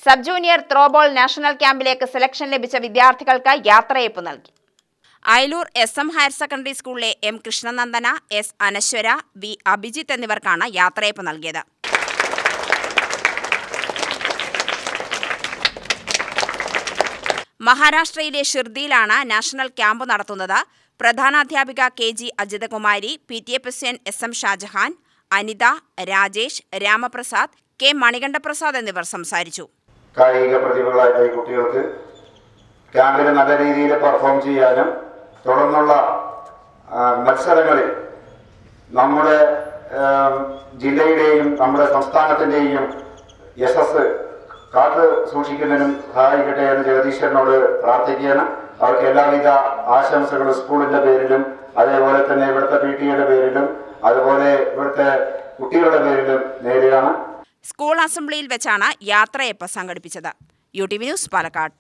Sub junior throwball national ക്യാമ്പിലേക്ക് selection ലഭിച്ച വിദ്യാർത്ഥികൾക്ക് യാത്രയയപ്പ് നൽകി. അയലൂർ SM ഹയർ സെക്കൻഡറി സ്കൂളിലെ M Krishnanandana, S Anaswara, V Abhijith എന്നിവർക്കാണ് യാത്രയയപ്പ് നൽകിയത്. മഹാരാഷ്ട്രയിലെ ഷിർദിയിലാണ് നാഷണൽ ക്യാമ്പ് നടത്തുന്നത്. പ്രധാനാധ്യാപിക KG Ajithakumari, PTA president SM Shajahan, Anitha, Rajesh, Ramaprasad, K Manikandaprasad എന്നിവർ സംസാരിച്ചു. കായിക പ്രതിഭകളായ കുട്ടികൾക്ക് ക്യാമ്പിൽ നല്ല രീതിയിൽ പെർഫോം ചെയ്യാനും തുടർന്നുള്ള മത്സരങ്ങളിൽ നമ്മുടെ ജില്ലയുടെയും നമ്മുടെ സംസ്ഥാനത്തിൻ്റെയും യശസ് കാത്തു സൂക്ഷിക്കുന്നതിനും സഹായിക്കട്ടെ എന്ന് ജഗദീശ്വരനോട് പ്രാർത്ഥിക്കുകയാണ്. അവർക്ക് എല്ലാവിധ ആശംസകളും സ്കൂളിൻ്റെ പേരിലും അതേപോലെ തന്നെ ഇവിടുത്തെ PTA പേരിലും അതുപോലെ ഇവിടുത്തെ കുട്ടികളുടെ പേരിലും നേരുകയാണ്. സ്കൂൾ അസംബ്ലിയിൽ വെച്ചാണ് യാത്രയയപ്പ് സംഘടിപ്പിച്ചത്. UTV news, Palakkad.